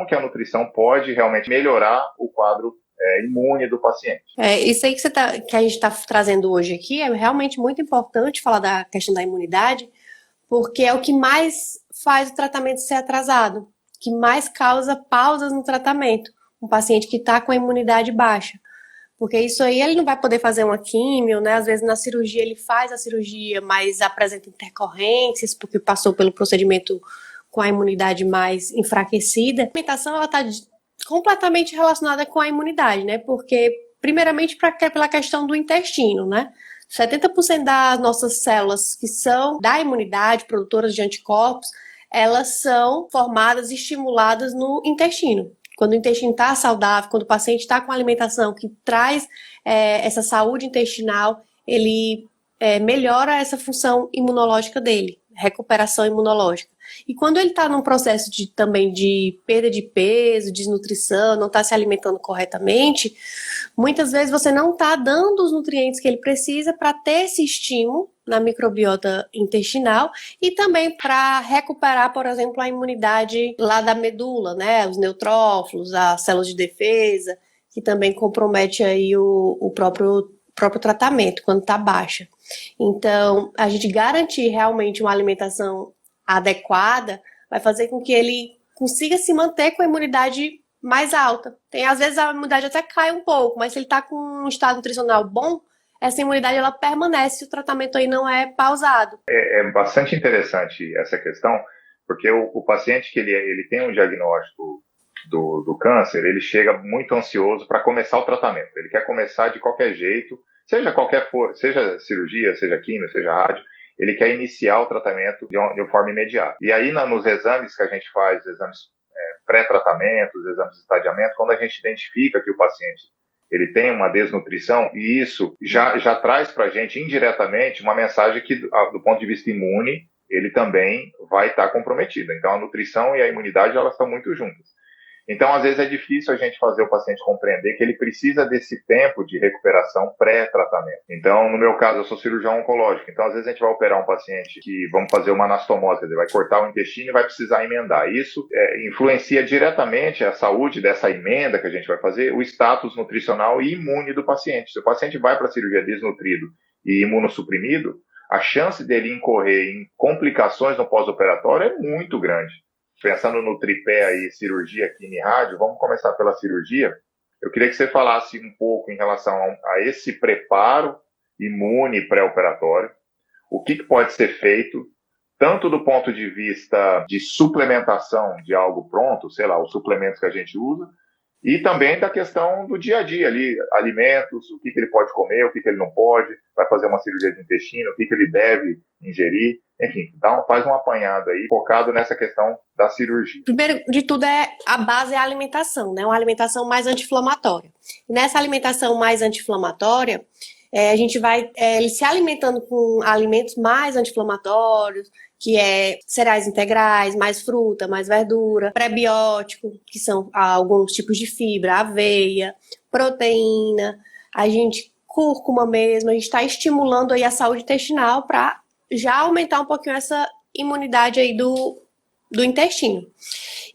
como que a nutrição pode realmente melhorar o quadro imune do paciente. Isso aí que a gente está trazendo hoje aqui é realmente muito importante falar da questão da imunidade, porque é o que mais faz o tratamento ser atrasado, que mais causa pausas no tratamento. Um paciente que está com a imunidade baixa. Porque isso aí ele não vai poder fazer uma químio, né? Às vezes na cirurgia ele faz a cirurgia, mas apresenta intercorrências, porque passou pelo procedimento com a imunidade mais enfraquecida. A alimentação, ela está completamente relacionada com a imunidade, né? Porque, primeiramente, pela questão do intestino, né? 70% das nossas células que são da imunidade, produtoras de anticorpos, elas são formadas e estimuladas no intestino. Quando o intestino está saudável, quando o paciente está com alimentação que traz essa saúde intestinal, ele melhora essa função imunológica dele, recuperação imunológica. E quando ele está num processo também de perda de peso, desnutrição, não está se alimentando corretamente, muitas vezes você não está dando os nutrientes que ele precisa para ter esse estímulo na microbiota intestinal e também para recuperar, por exemplo, a imunidade lá da medula, né? Os neutrófilos, as células de defesa, que também compromete aí o próprio tratamento quando está baixa. Então, a gente garantir realmente uma alimentação adequada vai fazer com que ele consiga se manter com a imunidade mais alta. Às vezes a imunidade até cai um pouco, mas se ele está com um estado nutricional bom, essa imunidade ela permanece, o tratamento aí não é pausado. É bastante interessante essa questão, porque o paciente que ele tem um diagnóstico do câncer, ele chega muito ansioso para começar o tratamento. Ele quer começar de qualquer jeito, seja cirurgia, seja quimio, seja rádio, ele quer iniciar o tratamento de forma imediata. E aí, nos exames que a gente faz, exames pré-tratamento, os exames de estadiamento, quando a gente identifica que o paciente ele tem uma desnutrição, e isso já traz para a gente indiretamente uma mensagem que, do ponto de vista imune, ele também vai estar comprometido. Então, a nutrição e a imunidade, elas estão muito juntas. Então, às vezes é difícil a gente fazer o paciente compreender que ele precisa desse tempo de recuperação pré-tratamento. Então, no meu caso, eu sou cirurgião oncológico. Então, às vezes a gente vai operar um paciente que vamos fazer uma anastomose, quer dizer, vai cortar o intestino e vai precisar emendar. Isso influencia diretamente a saúde dessa emenda que a gente vai fazer, o status nutricional e imune do paciente. Se o paciente vai para a cirurgia desnutrido e imunossuprimido, a chance dele incorrer em complicações no pós-operatório é muito grande. Pensando no tripé aí, cirurgia, quimio e rádio, vamos começar pela cirurgia. Eu queria que você falasse um pouco em relação a esse preparo imune pré-operatório, o que pode ser feito, tanto do ponto de vista de suplementação de algo pronto, sei lá, os suplementos que a gente usa, e também da questão do dia a dia ali, alimentos, o que ele pode comer, o que ele não pode, vai fazer uma cirurgia de intestino, o que ele deve ingerir, enfim, faz um apanhado aí, focado nessa questão da cirurgia. Primeiro de tudo, a base é a alimentação, né? Uma alimentação mais anti-inflamatória. E nessa alimentação mais anti-inflamatória, a gente vai se alimentando com alimentos mais anti-inflamatórios, que é cereais integrais, mais fruta, mais verdura, prebiótico, que são alguns tipos de fibra, aveia, proteína, cúrcuma mesmo, a gente está estimulando aí a saúde intestinal para já aumentar um pouquinho essa imunidade aí do intestino.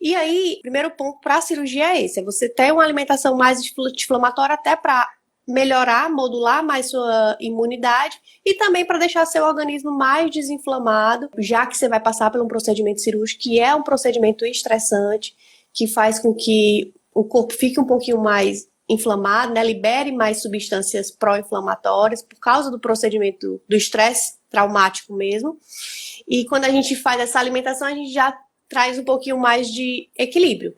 E aí, primeiro ponto para a cirurgia é esse, é você ter uma alimentação mais anti-inflamatória até para melhorar, modular mais sua imunidade e também para deixar seu organismo mais desinflamado, já que você vai passar por um procedimento cirúrgico, que é um procedimento estressante, que faz com que o corpo fique um pouquinho mais inflamado, né? Libere mais substâncias pró-inflamatórias por causa do procedimento do estresse traumático mesmo. E quando a gente faz essa alimentação, a gente já traz um pouquinho mais de equilíbrio.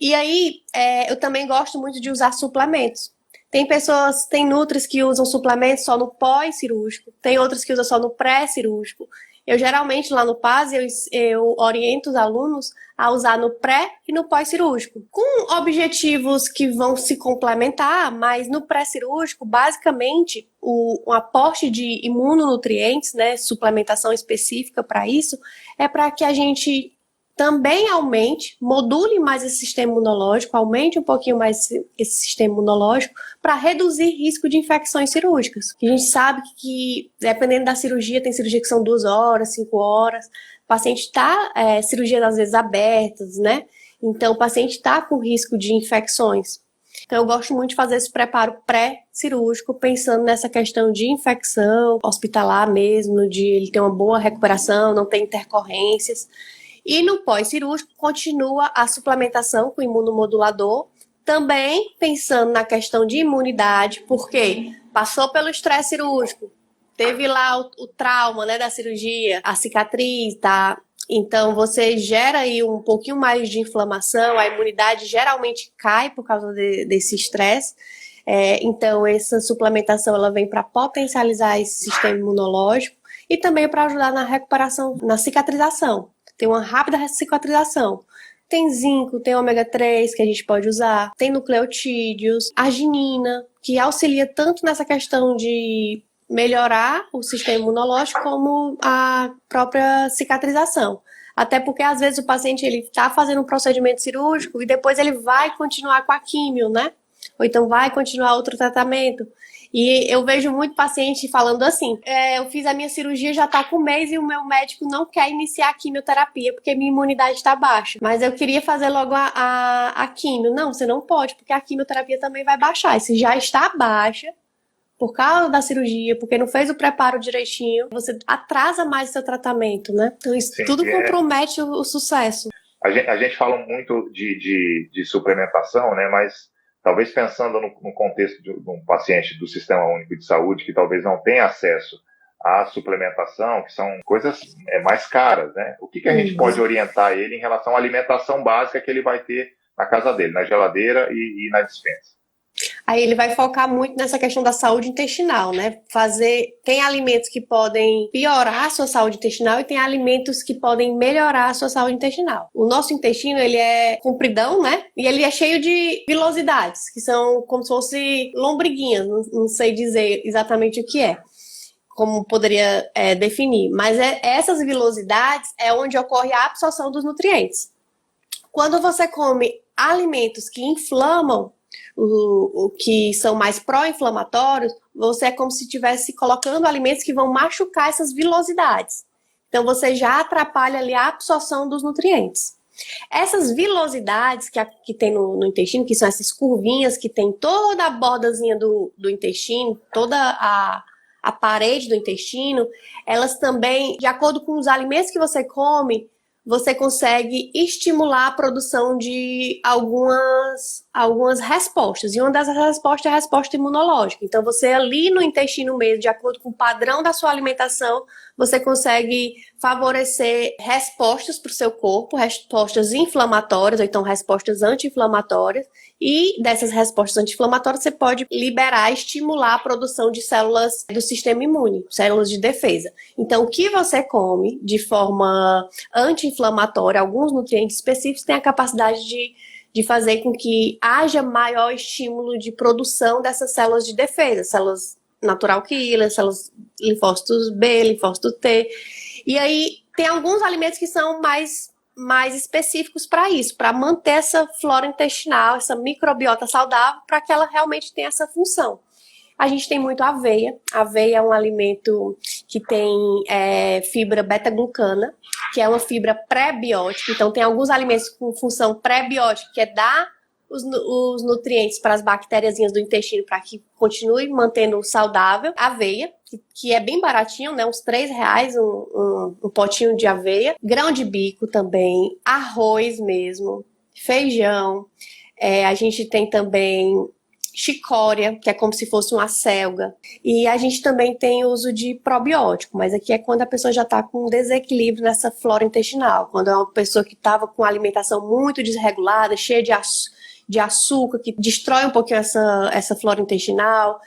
E aí, eu também gosto muito de usar suplementos. Tem nutris que usam suplementos só no pós-cirúrgico, tem outras que usam só no pré-cirúrgico. Eu geralmente lá no PAS, eu oriento os alunos a usar no pré e no pós-cirúrgico, com objetivos que vão se complementar, mas no pré-cirúrgico, basicamente, o aporte de imunonutrientes, né, suplementação específica para isso, é para que a gente também module mais esse sistema imunológico, aumente um pouquinho mais esse sistema imunológico para reduzir risco de infecções cirúrgicas. A gente sabe que, dependendo da cirurgia, tem cirurgia que são 2 horas, 5 horas, o paciente está cirurgias às vezes abertas, né? Então, o paciente está com risco de infecções. Então, eu gosto muito de fazer esse preparo pré-cirúrgico, pensando nessa questão de infecção hospitalar mesmo, de ele ter uma boa recuperação, não ter intercorrências. E no pós-cirúrgico, continua a suplementação com imunomodulador, também pensando na questão de imunidade, porque passou pelo estresse cirúrgico, teve lá o trauma, né, da cirurgia, a cicatriz, tá? Então, você gera aí um pouquinho mais de inflamação, a imunidade geralmente cai por causa desse estresse. Então, essa suplementação ela vem para potencializar esse sistema imunológico e também para ajudar na recuperação, na cicatrização. Tem uma rápida cicatrização. Tem zinco, tem ômega 3 que a gente pode usar, tem nucleotídeos, arginina, que auxilia tanto nessa questão de melhorar o sistema imunológico como a própria cicatrização. Até porque, às vezes, o paciente está fazendo um procedimento cirúrgico e depois ele vai continuar com a químio, né? Ou então vai continuar outro tratamento. E eu vejo muito paciente falando assim, eu fiz a minha cirurgia, já está com um mês e o meu médico não quer iniciar a quimioterapia porque minha imunidade está baixa. Mas eu queria fazer logo a quimio. Não, você não pode, porque a quimioterapia também vai baixar. E se já está baixa, por causa da cirurgia, porque não fez o preparo direitinho, você atrasa mais o seu tratamento, né? Então isso tudo compromete o sucesso. A gente fala muito de suplementação, né? Mas talvez pensando no contexto de um paciente do Sistema Único de Saúde que talvez não tenha acesso à suplementação, que são coisas mais caras, né? O que a gente pode orientar ele em relação à alimentação básica que ele vai ter na casa dele, na geladeira e na despensa? Aí ele vai focar muito nessa questão da saúde intestinal, né? Tem alimentos que podem piorar a sua saúde intestinal e tem alimentos que podem melhorar a sua saúde intestinal. O nosso intestino, ele é compridão, né? E ele é cheio de vilosidades, que são como se fosse lombriguinhas, não sei dizer exatamente o que é, como poderia definir. Mas essas vilosidades é onde ocorre a absorção dos nutrientes. Quando você come alimentos que inflamam, o que são mais pró-inflamatórios, você é como se estivesse colocando alimentos que vão machucar essas vilosidades. Então, você já atrapalha ali a absorção dos nutrientes. Essas vilosidades que tem no intestino, que são essas curvinhas que tem toda a bordazinha do intestino, toda a parede do intestino, elas também, de acordo com os alimentos que você come, você consegue estimular a produção de algumas respostas. E uma dessas respostas é a resposta imunológica. Então, você ali no intestino mesmo, de acordo com o padrão da sua alimentação, você consegue favorecer respostas para o seu corpo, respostas inflamatórias, ou então respostas anti-inflamatórias. E dessas respostas anti-inflamatórias, você pode liberar, estimular a produção de células do sistema imune, células de defesa. Então, o que você come de forma anti-inflamatória, alguns nutrientes específicos, têm a capacidade de fazer com que haja maior estímulo de produção dessas células de defesa, células natural killer, células linfócitos B, linfócito T. E aí, tem alguns alimentos que são mais específicos para isso, para manter essa flora intestinal, essa microbiota saudável, para que ela realmente tenha essa função. A gente tem muito aveia. Aveia é um alimento que tem fibra beta-glucana, que é uma fibra pré-biótica. Então, tem alguns alimentos com função pré-biótica, que é dar os nutrientes para as bactériazinhas do intestino para que continue mantendo saudável. Aveia, que é bem baratinho, né? Uns R$3 um potinho de aveia. Grão de bico também, arroz mesmo, feijão. A gente tem também chicória, que é como se fosse uma selga. E a gente também tem uso de probiótico, mas aqui é quando a pessoa já está com um desequilíbrio nessa flora intestinal. Quando é uma pessoa que estava com uma alimentação muito desregulada, cheia de açúcar, que destrói um pouquinho essa flora intestinal,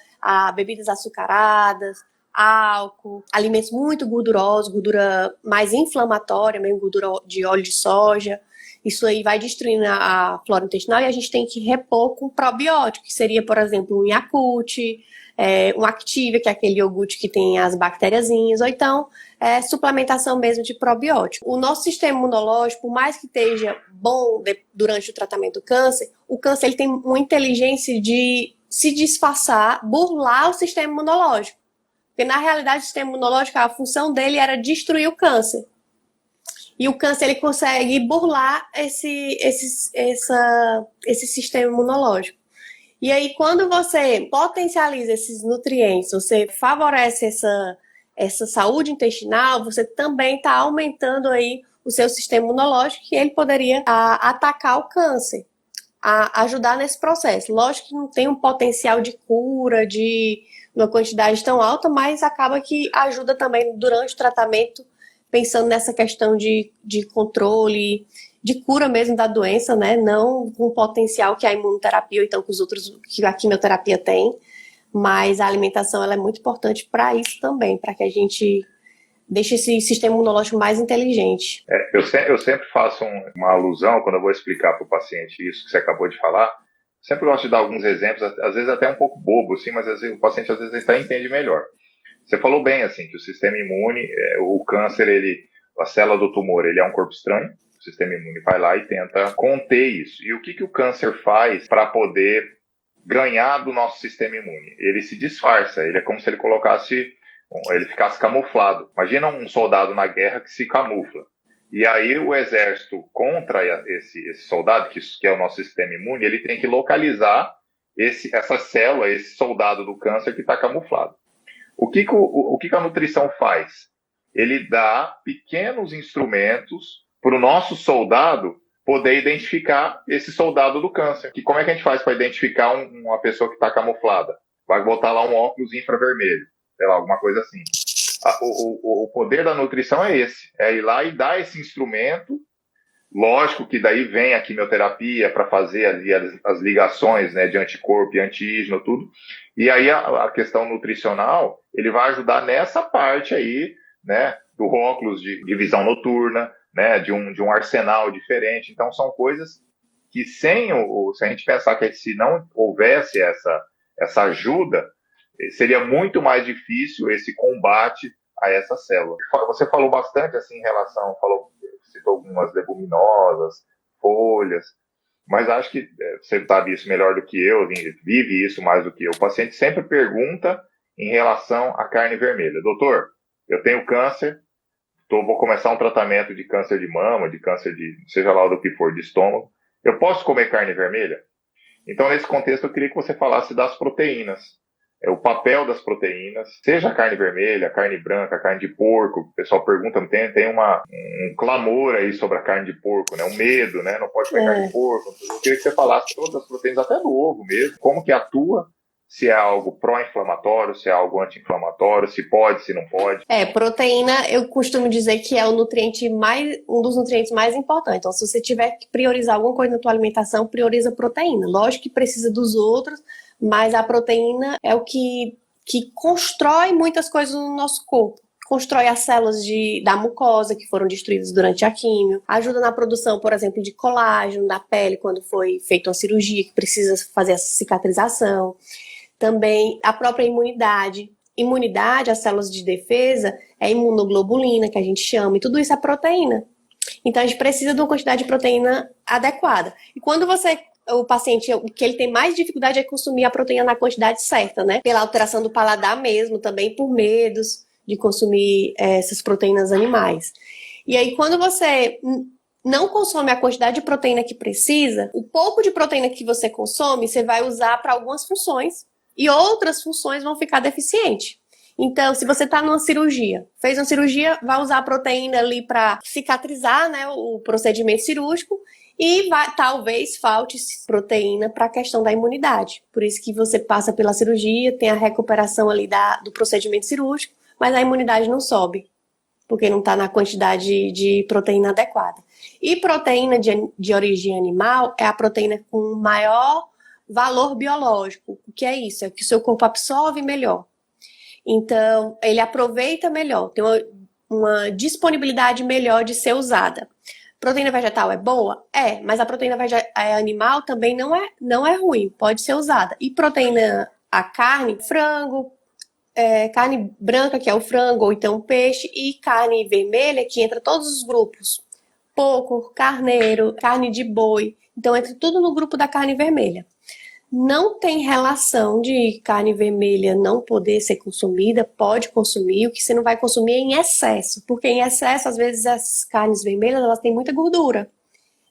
bebidas açucaradas, álcool, alimentos muito gordurosos, gordura mais inflamatória, mesmo gordura de óleo de soja. Isso aí vai destruindo a flora intestinal e a gente tem que repor com probiótico, que seria, por exemplo, um Yakult, um Activia, que é aquele iogurte que tem as bactériazinhas, ou então suplementação mesmo de probiótico. O nosso sistema imunológico, por mais que esteja bom durante o tratamento do câncer, o câncer ele tem uma inteligência de se disfarçar, burlar o sistema imunológico. Porque, na realidade, o sistema imunológico, a função dele era destruir o câncer. E o câncer, ele consegue burlar esse sistema imunológico. E aí, quando você potencializa esses nutrientes, você favorece essa saúde intestinal, você também está aumentando aí o seu sistema imunológico e ele poderia atacar o câncer, ajudar nesse processo. Lógico que não tem um potencial de cura, de uma quantidade tão alta, mas acaba que ajuda também durante o tratamento, pensando nessa questão de controle, de cura mesmo da doença, né? Não com o potencial que a imunoterapia ou então que a quimioterapia tem, mas a alimentação ela é muito importante para isso também, para que a gente deixe esse sistema imunológico mais inteligente. Eu sempre faço uma alusão, quando eu vou explicar para o paciente isso que você acabou de falar, sempre gosto de dar alguns exemplos, às vezes até um pouco bobo, assim, mas às vezes, o paciente às vezes até entende melhor. Você falou bem, assim, que o sistema imune, o câncer, a célula do tumor, ele é um corpo estranho, o sistema imune vai lá e tenta conter isso. E o que o câncer faz para poder ganhar do nosso sistema imune? Ele se disfarça, ele é como se ele ficasse camuflado. Imagina um soldado na guerra que se camufla. E aí o exército contra esse soldado, que é o nosso sistema imune, ele tem que localizar essa célula, esse soldado do câncer que está camuflado. O que a nutrição faz? Ele dá pequenos instrumentos para o nosso soldado poder identificar esse soldado do câncer. Como é que a gente faz para identificar uma pessoa que está camuflada? Vai botar lá um óculos infravermelho, sei lá, alguma coisa assim. O poder da nutrição é esse, é ir lá e dar esse instrumento. Lógico que daí vem a quimioterapia para fazer ali as ligações, né, de anticorpo e antígeno, tudo. E aí a questão nutricional, ele vai ajudar nessa parte aí, né, do óculos de visão noturna, né, de um arsenal diferente. Então são coisas que se a gente pensar que se não houvesse essa ajuda, seria muito mais difícil esse combate a essa célula. Você falou bastante assim em relação, citou algumas leguminosas, folhas, mas acho que você sabe isso melhor do que eu, vive isso mais do que eu. O paciente sempre pergunta em relação à carne vermelha. Doutor, eu tenho câncer, vou começar um tratamento de câncer de mama, de câncer seja lá do que for, de estômago. Eu posso comer carne vermelha? Então, nesse contexto, eu queria que você falasse das proteínas. O papel das proteínas, seja a carne vermelha, a carne branca, a carne de porco. O pessoal pergunta, tem um clamor aí sobre a carne de porco, né? Um medo, né? Não pode comer carne de porco. Eu queria que você falasse todas as proteínas, até do ovo mesmo, como que atua, se é algo pró-inflamatório, se é algo anti-inflamatório, se pode, se não pode. Proteína, eu costumo dizer que é um dos nutrientes mais importantes. Então, se você tiver que priorizar alguma coisa na tua alimentação, prioriza a proteína. Lógico que precisa dos outros, mas a proteína é o que constrói muitas coisas no nosso corpo. Constrói as células da mucosa que foram destruídas durante a quimio. Ajuda na produção, por exemplo, de colágeno da pele quando foi feita uma cirurgia que precisa fazer essa cicatrização. Também a própria imunidade. Imunidade, as células de defesa, é a imunoglobulina, que a gente chama, e tudo isso é proteína. Então, a gente precisa de uma quantidade de proteína adequada. E quando o paciente, o que ele tem mais dificuldade é consumir a proteína na quantidade certa, né? Pela alteração do paladar mesmo, também por medos de consumir essas proteínas animais. E aí, quando você não consome a quantidade de proteína que precisa, o pouco de proteína que você consome, você vai usar para algumas funções e outras funções vão ficar deficientes. Então, se você está numa cirurgia, fez uma cirurgia, vai usar a proteína ali para cicatrizar, né, o procedimento cirúrgico e talvez falte proteína para a questão da imunidade. Por isso que você passa pela cirurgia, tem a recuperação ali do procedimento cirúrgico, mas a imunidade não sobe, porque não está na quantidade de proteína adequada. E proteína de origem animal é a proteína com maior valor biológico. O que é isso? É que o seu corpo absorve melhor. Então, ele aproveita melhor, tem uma disponibilidade melhor de ser usada. Proteína vegetal é boa? É, mas a proteína animal também não é ruim, pode ser usada. E a carne, frango, carne branca, que é o frango, ou então peixe, e carne vermelha, que entra todos os grupos. Porco, carneiro, carne de boi. Então, entra tudo no grupo da carne vermelha. Não tem relação de carne vermelha não poder ser consumida, pode consumir, o que você não vai consumir é em excesso, porque em excesso, às vezes, essas carnes vermelhas, elas têm muita gordura,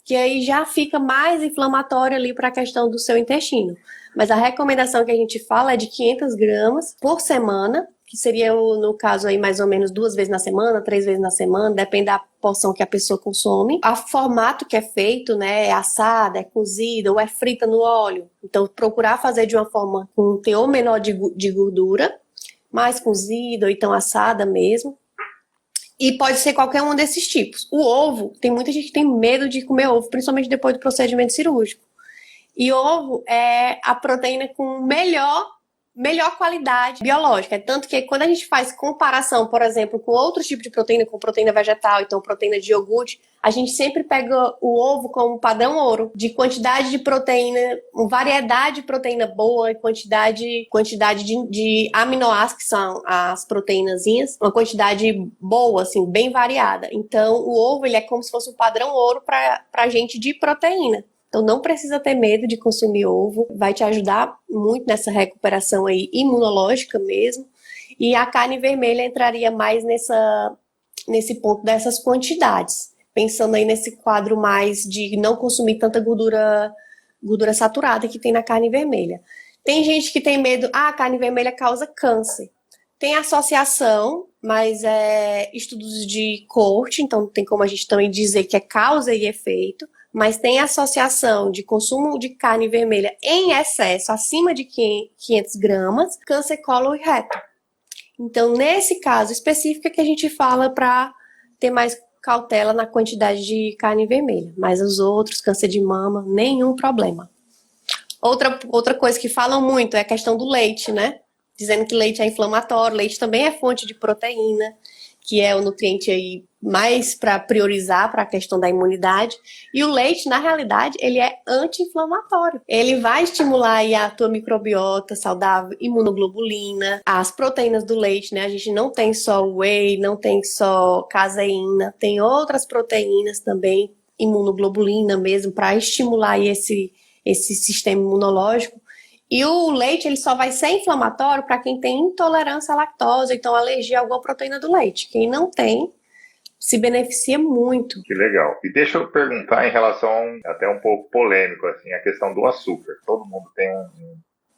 que aí já fica mais inflamatório ali para a questão do seu intestino. Mas a recomendação que a gente fala é de 500 gramas por semana, que seria, no caso, aí mais ou menos 2 vezes na semana, 3 vezes na semana, depende da porção que a pessoa consome. O formato que é feito, né, é assada, é cozida ou é frita no óleo. Então, procurar fazer de uma forma com um teor menor de gordura, mais cozida ou então assada mesmo. E pode ser qualquer um desses tipos. O ovo, tem muita gente que tem medo de comer ovo, principalmente depois do procedimento cirúrgico. E ovo é a proteína com melhor qualidade biológica. Tanto que quando a gente faz comparação, por exemplo, com outros tipos de proteína, com proteína vegetal, então proteína de iogurte, a gente sempre pega o ovo como padrão ouro, de quantidade de proteína, variedade de proteína boa, quantidade de aminoácidos, que são as proteínazinhas, uma quantidade boa, assim, bem variada. Então, o ovo, ele é como se fosse um padrão ouro para gente de proteína. Então, não precisa ter medo de consumir ovo, vai te ajudar muito nessa recuperação aí imunológica mesmo. E a carne vermelha entraria mais nesse ponto dessas quantidades, pensando aí nesse quadro mais de não consumir tanta gordura saturada que tem na carne vermelha. Tem gente que tem medo, a carne vermelha causa câncer. Tem associação, mas estudos de corte, então tem como a gente também dizer que é causa e efeito. Mas tem associação de consumo de carne vermelha em excesso, acima de 500 gramas, câncer colo e reto. Então, nesse caso específico é que a gente fala para ter mais cautela na quantidade de carne vermelha. Mas os outros, câncer de mama, nenhum problema. Outra coisa que falam muito é a questão do leite, né? Dizendo que leite é inflamatório, leite também é fonte de proteína, que é o nutriente aí mais para priorizar para a questão da imunidade. E o leite, na realidade, ele é anti-inflamatório. Ele vai estimular aí a tua microbiota saudável, imunoglobulina, as proteínas do leite, né? A gente não tem só whey, não tem só caseína, tem outras proteínas também, imunoglobulina mesmo, para estimular aí esse sistema imunológico. E o leite, ele só vai ser inflamatório para quem tem intolerância à lactose, então alergia a alguma proteína do leite. Quem não tem, se beneficia muito. Que legal. E deixa eu perguntar em relação, até um pouco polêmico, assim, a questão do açúcar. Todo mundo tem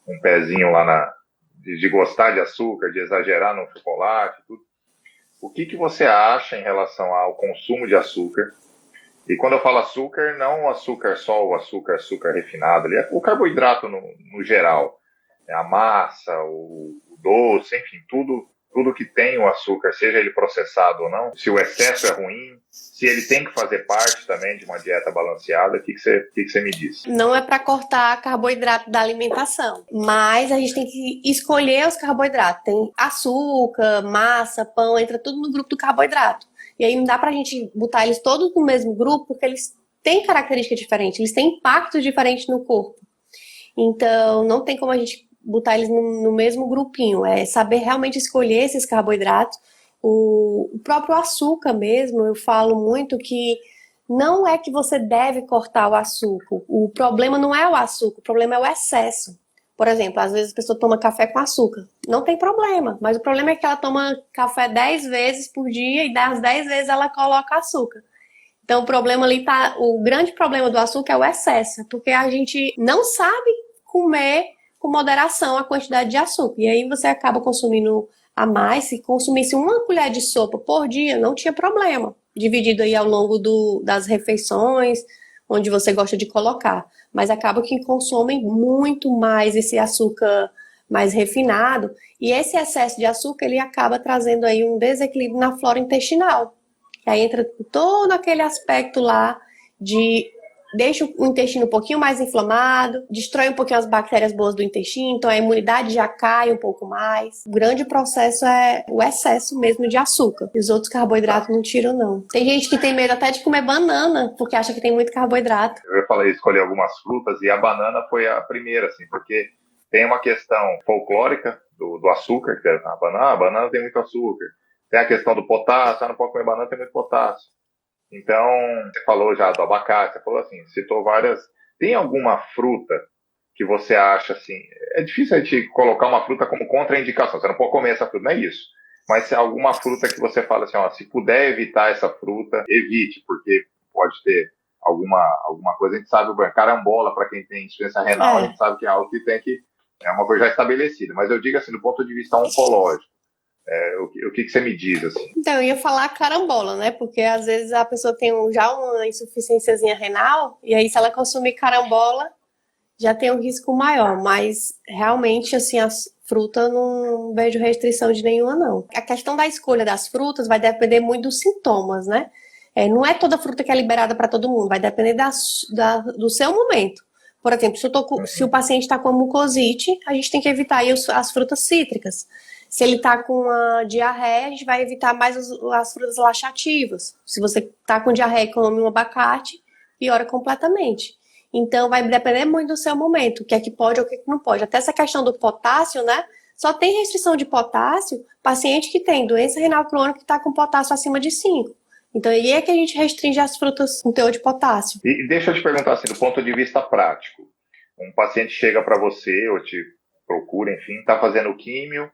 um pezinho lá de gostar de açúcar, de exagerar no chocolate, tudo. O que você acha em relação ao consumo de açúcar? E quando eu falo açúcar, não o açúcar só, o açúcar refinado, ali, o carboidrato no geral. A massa, o doce, enfim, tudo que tem o açúcar, seja ele processado ou não, se o excesso é ruim, se ele tem que fazer parte também de uma dieta balanceada, o que você me diz? Não é para cortar carboidrato da alimentação, mas a gente tem que escolher os carboidratos. Tem açúcar, massa, pão, entra tudo no grupo do carboidrato. E aí não dá pra gente botar eles todos no mesmo grupo, porque eles têm características diferentes, eles têm impactos diferentes no corpo. Então, não tem como a gente botar eles no mesmo grupinho. É saber realmente escolher esses carboidratos. O próprio açúcar mesmo, eu falo muito que não é que você deve cortar o açúcar. O problema não é o açúcar, o problema é o excesso. Por exemplo, às vezes a pessoa toma café com açúcar. Não tem problema, mas o problema é que ela toma café 10 vezes por dia e das 10 vezes ela coloca açúcar. Então o problema ali tá, o grande problema do açúcar é o excesso, porque a gente não sabe comer com moderação a quantidade de açúcar. E aí você acaba consumindo a mais. Se consumisse uma colher de sopa por dia, não tinha problema. Dividido aí ao longo das refeições, onde você gosta de colocar. Mas acaba que consomem muito mais esse açúcar mais refinado. E esse excesso de açúcar, ele acaba trazendo aí um desequilíbrio na flora intestinal. Aí entra todo aquele aspecto lá de deixa o intestino um pouquinho mais inflamado, destrói um pouquinho as bactérias boas do intestino, então a imunidade já cai um pouco mais. O grande processo é o excesso mesmo de açúcar. E os outros carboidratos não tiram, não. Tem gente que tem medo até de comer banana, porque acha que tem muito carboidrato. Eu falei escolher algumas frutas e a banana foi a primeira, assim, porque tem uma questão folclórica do açúcar, que a banana tem muito açúcar. Tem a questão do potássio, não pode comer banana, tem muito potássio. Então, você falou já do abacate, você falou assim, citou várias. Tem alguma fruta que você acha, assim, é difícil a gente colocar uma fruta como contraindicação, você não pode comer essa fruta, não é isso. Mas se alguma fruta que você fala assim, ó, se puder evitar essa fruta, evite, porque pode ter alguma coisa. A gente sabe, carambola, para quem tem insuficiência renal, a gente sabe que é algo que tem que, é uma coisa já estabelecida. Mas eu digo assim, do ponto de vista oncológico, o que você me diz, assim? Então, eu ia falar carambola, né? Porque às vezes a pessoa tem já uma insuficiênciazinha renal, e aí se ela consumir carambola, já tem um risco maior. Mas realmente, assim, a fruta não vejo restrição de nenhuma, não. A questão da escolha das frutas vai depender muito dos sintomas, né? Não é toda fruta que é liberada para todo mundo, vai depender do seu momento. Por exemplo, se o paciente está com a mucosite, a gente tem que evitar aí as frutas cítricas. Se ele está com a diarreia, a gente vai evitar mais as frutas laxativas. Se você está com diarreia e come um abacate, piora completamente. Então, vai depender muito do seu momento, o que é que pode ou o que é que não pode. Até essa questão do potássio, né? Só tem restrição de potássio paciente que tem doença renal crônica que está com potássio acima de 5. Então, aí é que a gente restringe as frutas com teor de potássio. E deixa eu te perguntar assim, do ponto de vista prático. Um paciente chega para você ou te procura, enfim, está fazendo químio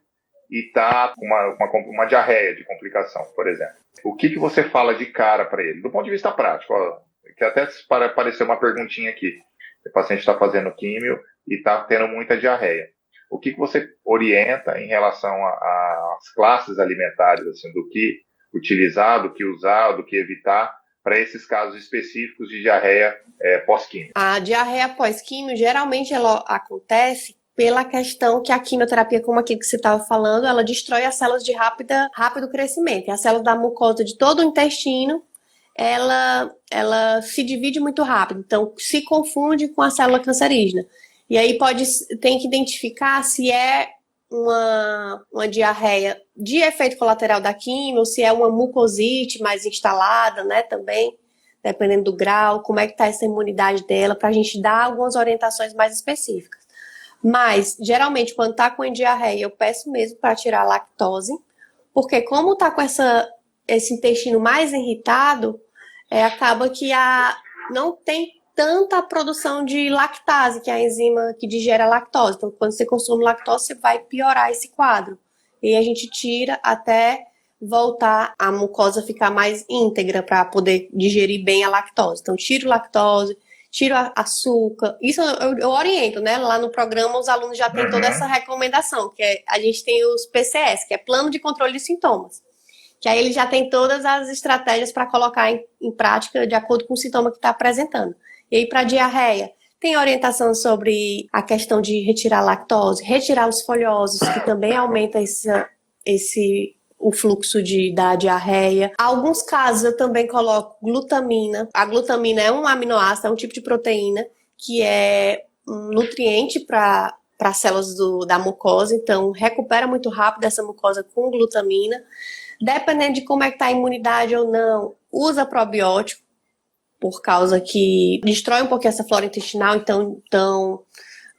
e está com uma diarreia de complicação, por exemplo. O que você fala de cara para ele? Do ponto de vista prático, ó, que até apareceu uma perguntinha aqui. O paciente está fazendo químio e está tendo muita diarreia. O que você orienta em relação às classes alimentares, assim, do que utilizar, do que usar, do que evitar para esses casos específicos de diarreia pós-químio? A diarreia pós-químio, geralmente ela acontece pela questão que a quimioterapia, como aqui que você estava falando, ela destrói as células de rápido crescimento. E as células da mucosa de todo o intestino, ela se divide muito rápido, então se confunde com a célula cancerígena. E aí tem que identificar se é uma diarreia de efeito colateral da quimio, ou se é uma mucosite mais instalada, né, também, dependendo do grau, como é que está essa imunidade dela, para a gente dar algumas orientações mais específicas. Mas, geralmente, quando está com diarreia, eu peço mesmo para tirar a lactose, porque como está com esse intestino mais irritado, acaba que não tem tanta produção de lactase, que é a enzima que digere a lactose. Então, quando você consome lactose, você vai piorar esse quadro. E a gente tira até voltar a mucosa ficar mais íntegra para poder digerir bem a lactose. Então, tiro lactose, tiro açúcar. Isso eu oriento, né? Lá no programa, os alunos já têm toda essa recomendação, que a gente tem os PCS, que é Plano de Controle de Sintomas. Que aí ele já tem todas as estratégias para colocar em prática de acordo com o sintoma que está apresentando. E aí, para diarreia, tem orientação sobre a questão de retirar a lactose, retirar os folhosos, que também aumenta o fluxo da diarreia. Alguns casos eu também coloco glutamina. A glutamina é um aminoácido, é um tipo de proteína que é um nutriente para as células da mucosa, então recupera muito rápido essa mucosa com glutamina. Dependendo de como é que está a imunidade ou não, usa probiótico, por causa que destrói um pouquinho essa flora intestinal, então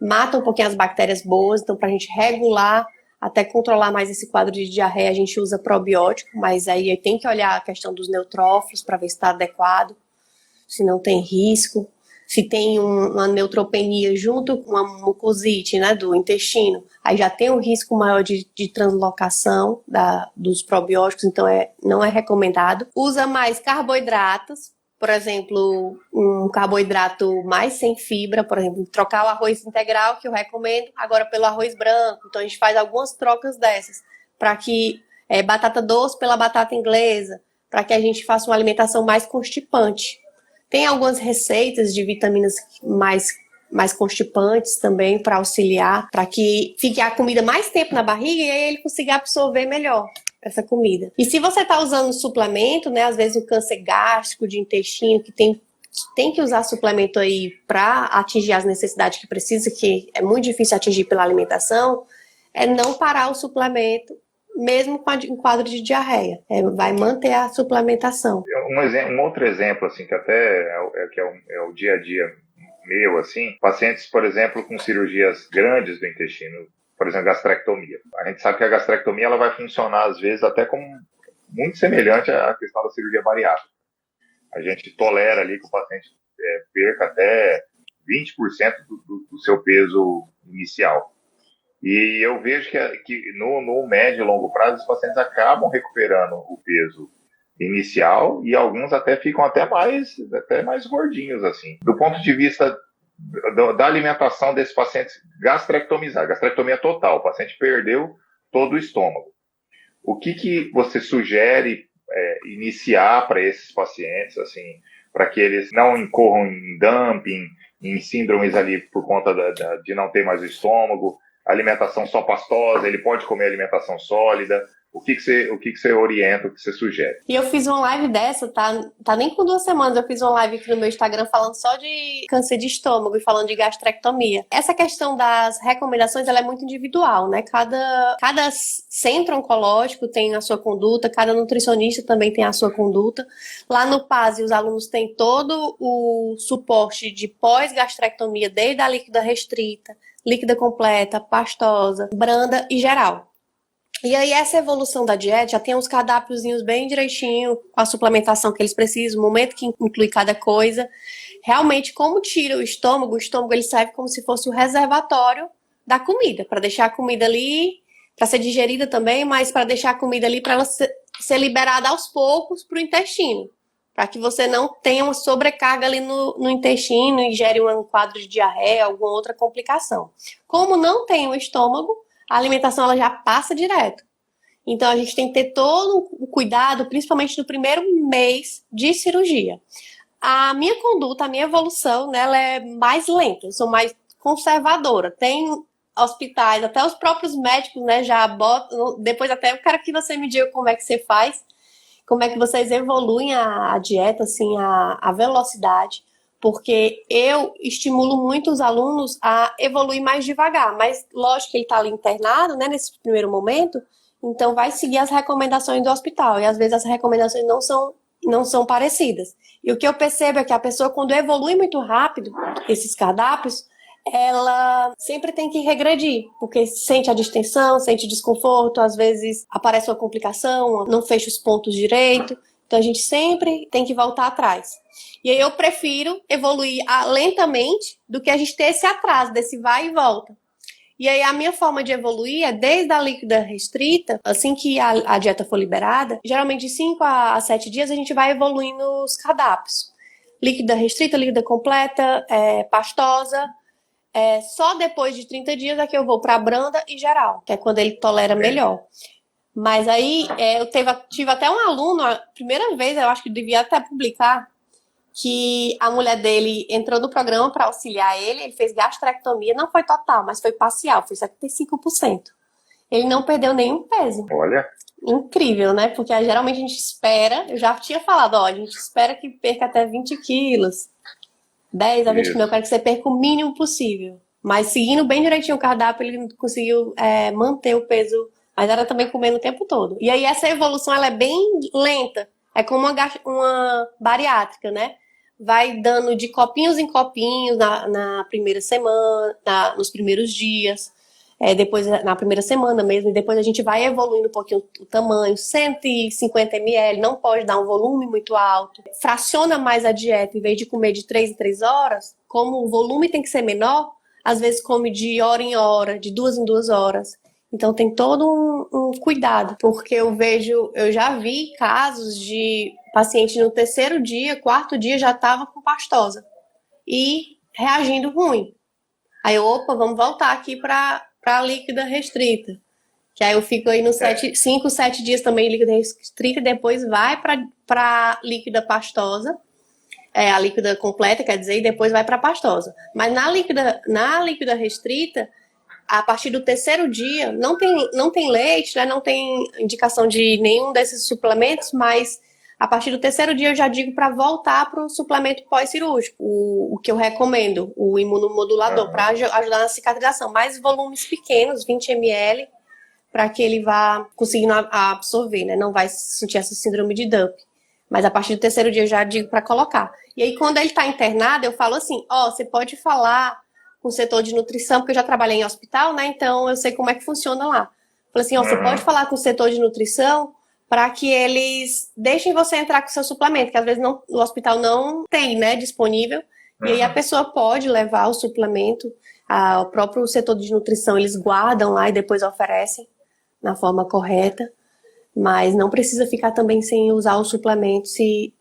mata um pouquinho as bactérias boas. Então, para a gente regular, até controlar mais esse quadro de diarreia, a gente usa probiótico, mas aí tem que olhar a questão dos neutrófilos para ver se está adequado, se não tem risco. Se tem uma neutropenia junto com uma mucosite, né, do intestino, aí já tem um risco maior de translocação dos probióticos, então não é recomendado. Usa mais carboidratos, por exemplo, um carboidrato mais sem fibra, por exemplo, trocar o arroz integral, que eu recomendo, agora pelo arroz branco. Então a gente faz algumas trocas dessas, para que batata doce pela batata inglesa, para que a gente faça uma alimentação mais constipante. Tem algumas receitas de vitaminas mais constipantes também para auxiliar, para que fique a comida mais tempo na barriga e aí ele consiga absorver melhor essa comida. E se você está usando suplemento, né, às vezes o câncer gástrico de intestino, que tem que usar suplemento aí para atingir as necessidades que precisa, que é muito difícil atingir pela alimentação, é não parar o suplemento, mesmo em quadro de diarreia. Vai manter a suplementação. Um outro exemplo, assim, que até é o dia a dia meu, assim, pacientes, por exemplo, com cirurgias grandes do intestino, por exemplo, gastrectomia. A gente sabe que a gastrectomia ela vai funcionar, às vezes, até como muito semelhante à questão da cirurgia bariátrica. A gente tolera ali que o paciente perca até 20% do seu peso inicial. E eu vejo que no médio e longo prazo, os pacientes acabam recuperando o peso inicial e alguns até ficam até mais gordinhos, assim. Do ponto de vista da alimentação desses pacientes gastrectomizados, gastrectomia total, o paciente perdeu todo o estômago. O que você sugere iniciar para esses pacientes, assim, para que eles não incorram em dumping, em síndromes ali por conta de não ter mais o estômago, alimentação só pastosa, ele pode comer alimentação sólida? O que você orienta, o que você sugere? E eu fiz uma live dessa, tá nem com 2 semanas, eu fiz uma live aqui no meu Instagram falando só de câncer de estômago e falando de gastrectomia. Essa questão das recomendações, ela é muito individual, né? Cada centro oncológico tem a sua conduta, cada nutricionista também tem a sua conduta. Lá no PASE, os alunos têm todo o suporte de pós-gastrectomia, desde a líquida restrita, líquida completa, pastosa, branda e geral. E aí essa evolução da dieta já tem uns cardápiozinhos bem direitinho, com a suplementação que eles precisam, o momento que inclui cada coisa. Realmente, como tira o estômago ele serve como se fosse o reservatório da comida, para deixar a comida ali, para ser digerida também, mas para deixar a comida ali para ela ser liberada aos poucos para o intestino, para que você não tenha uma sobrecarga ali no intestino e gere um quadro de diarreia, alguma outra complicação. Como não tem o estômago, a alimentação ela já passa direto. Então, a gente tem que ter todo o cuidado, principalmente no primeiro mês de cirurgia. A minha conduta, a minha evolução, né, ela é mais lenta, eu sou mais conservadora. Tem hospitais, até os próprios médicos, né, já botam, depois até eu quero que você me diga como é que você faz, como é que vocês evoluem a dieta, assim, a velocidade, porque eu estimulo muito os alunos a evoluir mais devagar, mas lógico que ele está ali internado, né, nesse primeiro momento, então vai seguir as recomendações do hospital, e às vezes as recomendações não são parecidas. E o que eu percebo é que a pessoa, quando evolui muito rápido, esses cardápios, ela sempre tem que regredir, porque sente a distensão, sente desconforto, às vezes aparece uma complicação, não fecha os pontos direito, então a gente sempre tem que voltar atrás. E aí eu prefiro evoluir lentamente do que a gente ter esse atraso, desse vai e volta. E aí a minha forma de evoluir é desde a líquida restrita, assim que a dieta for liberada, geralmente de 5 a 7 dias a gente vai evoluindo os cardápios. Líquida restrita, líquida completa, pastosa. Só depois de 30 dias é que eu vou para branda e geral, que é quando ele tolera melhor. Mas aí eu tive até um aluno, a primeira vez, eu acho que devia até publicar, que a mulher dele entrou no programa para auxiliar ele fez gastrectomia, não foi total, mas foi parcial, foi 75%. Ele não perdeu nenhum peso. Olha. Incrível, né? Porque geralmente a gente espera, eu já tinha falado, a gente espera que perca até 20 quilos, 10 a 20 quilos, eu quero que você perca o mínimo possível. Mas seguindo bem direitinho o cardápio, ele conseguiu manter o peso, mas era também comendo o tempo todo. E aí essa evolução, ela é bem lenta, é como uma bariátrica, né? Vai dando de copinhos em copinhos na primeira semana, nos primeiros dias, depois na primeira semana mesmo, e depois a gente vai evoluindo um pouquinho o tamanho, 150 ml, não pode dar um volume muito alto. Fraciona mais a dieta, em vez de comer de 3 em 3 horas, como o volume tem que ser menor, às vezes come de hora em hora, de 2 em 2 horas. Então tem todo um cuidado, porque eu já vi casos de paciente no 3º dia, 4º dia já estava com pastosa e reagindo ruim. Aí vamos voltar aqui para a líquida restrita, que aí eu fico aí nos 5, 7 dias também líquida restrita, e depois vai para líquida pastosa, a líquida completa, quer dizer, e depois vai para pastosa. Mas na líquida restrita, a partir do 3º dia, não tem leite, né, não tem indicação de nenhum desses suplementos, mas a partir do 3º dia eu já digo para voltar para o suplemento pós-cirúrgico, o que eu recomendo, o imunomodulador, para ajudar na cicatrização, mais volumes pequenos, 20 ml, para que ele vá conseguindo absorver, né, não vai sentir essa síndrome de dumping. Mas a partir do 3º dia eu já digo para colocar. E aí quando ele está internado, eu falo assim, você pode falar com o setor de nutrição, porque eu já trabalhei em hospital, né? Então eu sei como é que funciona lá. Falei assim, você pode falar com o setor de nutrição para que eles deixem você entrar com o seu suplemento, que às vezes o hospital não tem, né, disponível. E aí a pessoa pode levar o suplemento, o próprio setor de nutrição, eles guardam lá e depois oferecem na forma correta, mas não precisa ficar também sem usar o suplemento, se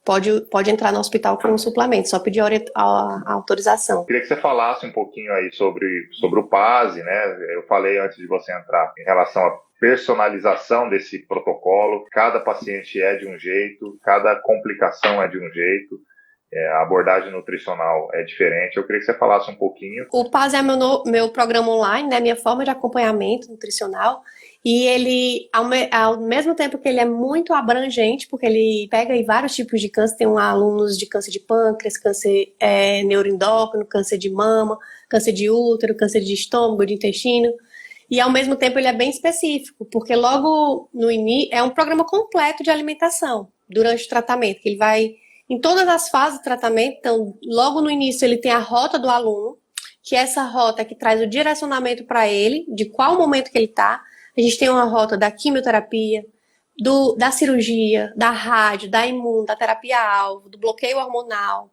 pode entrar no hospital com o suplemento, só pedir a autorização. Queria que você falasse um pouquinho aí sobre o PASE, né? Eu falei antes de você entrar em relação à personalização desse protocolo. Cada paciente é de um jeito, cada complicação é de um jeito. A abordagem nutricional é diferente. Eu queria que você falasse um pouquinho. O PASE é meu programa online, né? Minha forma de acompanhamento nutricional. E ele, ao mesmo tempo que ele é muito abrangente, porque ele pega aí vários tipos de câncer, tem alunos de câncer de pâncreas, câncer neuroendócrino, câncer de mama, câncer de útero, câncer de estômago, de intestino. E ao mesmo tempo ele é bem específico, porque logo no início é um programa completo de alimentação durante o tratamento, que ele vai em todas as fases do tratamento. Então, logo no início ele tem a rota do aluno, que é essa rota que traz o direcionamento para ele, de qual momento que ele está. A gente tem uma rota da quimioterapia, da cirurgia, da rádio, da imuno, da terapia-alvo, do bloqueio hormonal.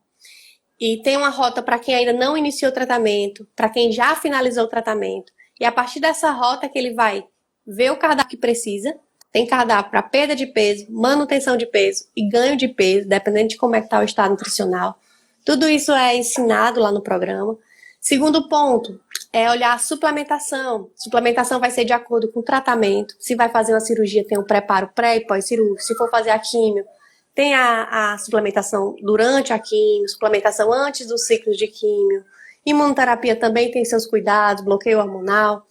E tem uma rota para quem ainda não iniciou o tratamento, para quem já finalizou o tratamento. E a partir dessa rota que ele vai ver o cardápio que precisa. Tem cardápio para perda de peso, manutenção de peso e ganho de peso, dependendo de como é que está o estado nutricional. Tudo isso é ensinado lá no programa. Segundo ponto é olhar a suplementação. Suplementação vai ser de acordo com o tratamento. Se vai fazer uma cirurgia, tem um preparo pré e pós-cirúrgico. Se for fazer a químio, tem a suplementação durante a químio, suplementação antes dos ciclos de químio. Imunoterapia também tem seus cuidados, bloqueio hormonal.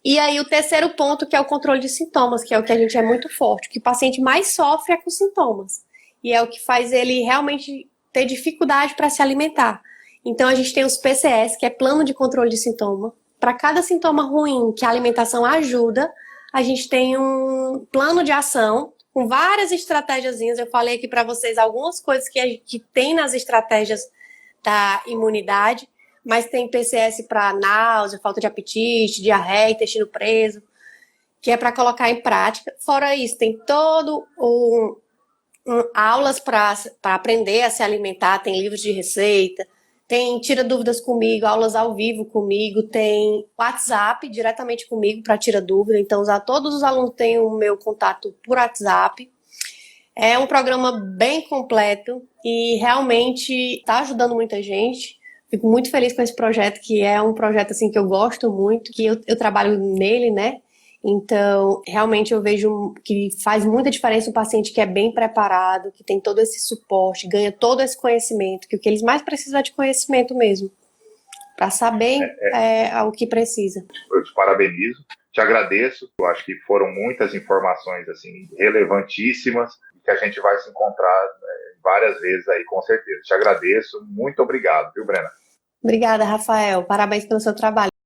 E aí o terceiro ponto, que é o controle de sintomas, que é o que a gente é muito forte. O que o paciente mais sofre é com sintomas. E é o que faz ele realmente ter dificuldade para se alimentar. Então a gente tem os PCS, que é plano de controle de sintoma. Para cada sintoma ruim que a alimentação ajuda, a gente tem um plano de ação com várias estratégiazinhas. Eu falei aqui para vocês algumas coisas que tem nas estratégias da imunidade. Mas tem PCS para náusea, falta de apetite, diarreia, intestino preso, que é para colocar em prática. Fora isso, tem todo aulas para aprender a se alimentar, tem livros de receita, tem tira dúvidas comigo, aulas ao vivo comigo, tem WhatsApp diretamente comigo para tira dúvida. Então, todos os alunos têm o meu contato por WhatsApp. É um programa bem completo e realmente está ajudando muita gente. Fico muito feliz com esse projeto, que é um projeto assim que eu gosto muito, que eu trabalho nele, né? Então, realmente eu vejo que faz muita diferença um paciente que é bem preparado, que tem todo esse suporte, ganha todo esse conhecimento, que o que eles mais precisam é de conhecimento mesmo, para saber o que precisa. Eu te parabenizo, te agradeço, eu acho que foram muitas informações assim relevantíssimas, que a gente vai se encontrar várias vezes aí, com certeza. Te agradeço, muito obrigado, viu, Brena? Obrigada, Rafael. Parabéns pelo seu trabalho.